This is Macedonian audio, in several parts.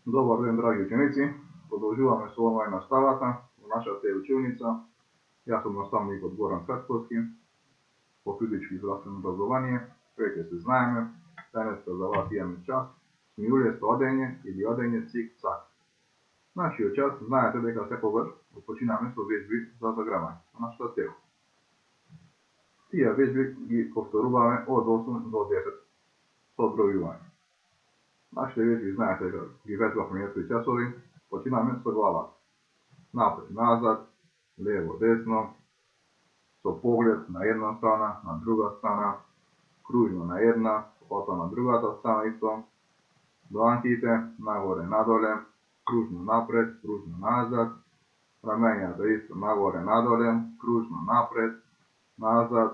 Dobar dan, dragi učenici. Продължаваме с онлайн наставата на нашата училница. Аз съм наставникът Горан Цветковски по физическо и здравствено образование. Вече се знаеме. Днес за вас имаме час смилуесто одење или одење цик-цак. Нашиот час знаете дека секогаш го починаме со вежби за загревање на нашето тело. Тие вежби ги повторуваме од 8 до 10 со одбројување. Нашите вежби знаете дека ги вежбавме некои часови, починаме со главата. Напред, назад, лево, десно, со поглед на една страна, на друга страна, кружно на една, потоа на другата страна исто, дланките нагоре, надоле, кружно напред, кружно назад, раменјата исто нагоре, надоле, кружно напред, назад,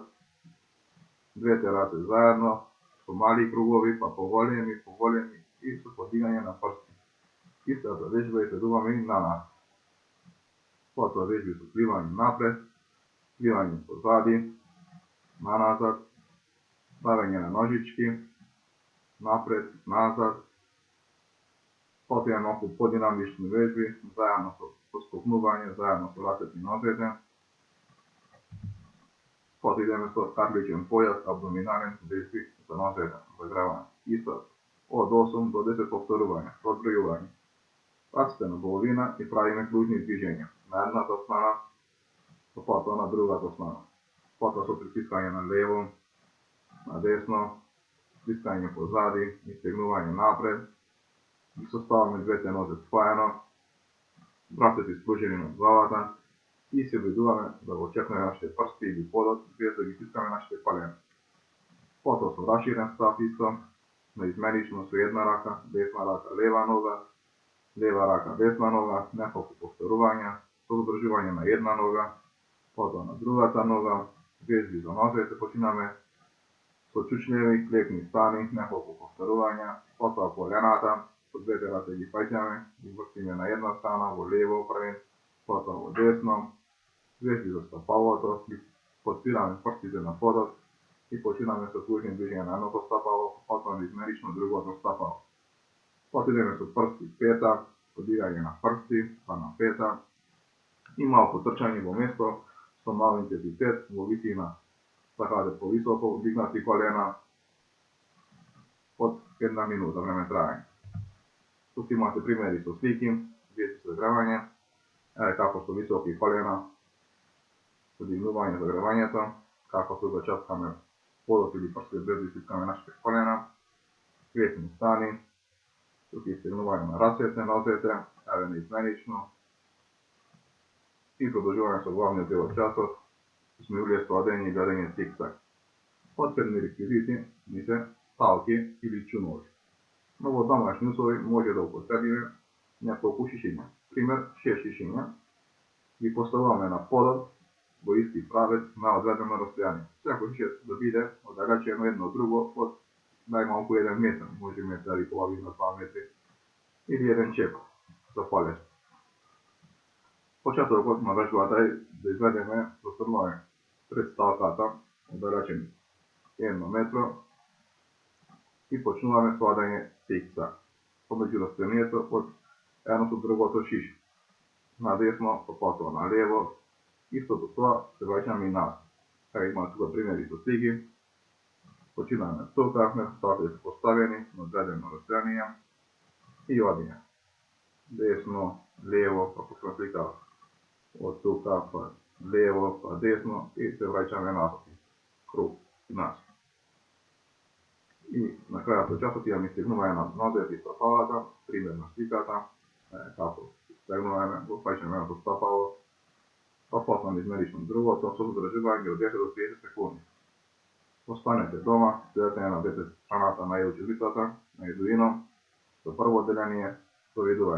двете раце заедно, со мали кругови, па поголеми и со подигање на прсти. Истата вежба изследуваме и на нас. Потоа вежби со сливање напред, сливање позади, на назад, ставање на ножички, напред, назад. Потоа имаме околу подинамични вежби, заедно со поскокнување, заедно со рацете и нозете. Потоа идеме со карличен појас, абдоминален вежби за нозете, загревање. Исто од 8 до 10 повторување, со одбројување. Рацете на половина и правиме кружни движења на едната страна, потоа на другата страна. Потоа со притискање на лево, на десно, притискање позади, истегнување напред, ги составаме двете нозе спаено, рацете испружени над главата и се обидуваме да го чекнеме нашите прсти или подот, без да ги стискаме нашите колена. Потоа со раширен став исто, наизменично со една рака, десна рака, лева рака, десна нога, неколку повторувања, со задржување на една нога, потоа на другата нога, вежби за нозете починаме, со чучневи, клепни стани, неколку повторувања, потоа колената, со двете раце ги фаќаме, ги вртиме на една страна, во лево окрен, потоа во десно, вежби за стапалото, ги подпираме прстите на подот и починаме со кружни движења на едното стапало, потоа наизменично другото стапало. Потоа идеме со прсти пета, подигање на прсти, па на пета и малку трчање во место со мал интензитет, во висина, сакате повисоко дигнати колена, од 1 минута време траење. Тук имате примери со слики, вежби за загревање, како со високи колена, подигнување загревањето, како се зачапкаме подот или прстите без да стискаме нашите колена, клепни стани, тук истегнување на рацете, нозете, наизменично и продолжуваме со главниот дел од часот, смилуесто одење и одење цик-цак. Потребни реквизити ни се палки или чумови. Но во домашни услови може да употребиме неколку шишиња. Пример, 6 шишиња ги поставуваме на подот во исти правец на одредено расстојание. Секој шише да биде оддалечено едно од друго од најмалку 1 метар, може метар и половина, 2 метри, или 1 чеп за полесно. Почетокот на вежбата е да изведеме застрнување пред сталката, оддалечени 1 метро, и почнуваме со одење цик-цак, помеѓу расстојанието од едното другото шише. На десно, потоа на лево, истото тоа се враќаме и назад. Сега имаме тука примери со слики. Починаме тука, сталките се поставени на одредено расстојание и одење. Десно, лево, како се сликава. Од тука, па лево, па десно и се враќаме назад. Круг назад. И на крајот од часот имаме истегнување на нозете и стапалата, пример на сликата, како истегнуваме, го фаќаме едното стапало, па потоа наизменично другото, со задржување од 10 до 30 секунди. Останете дома, следете на двете страната на училицата, на Едуино, за прво одделение, довидување.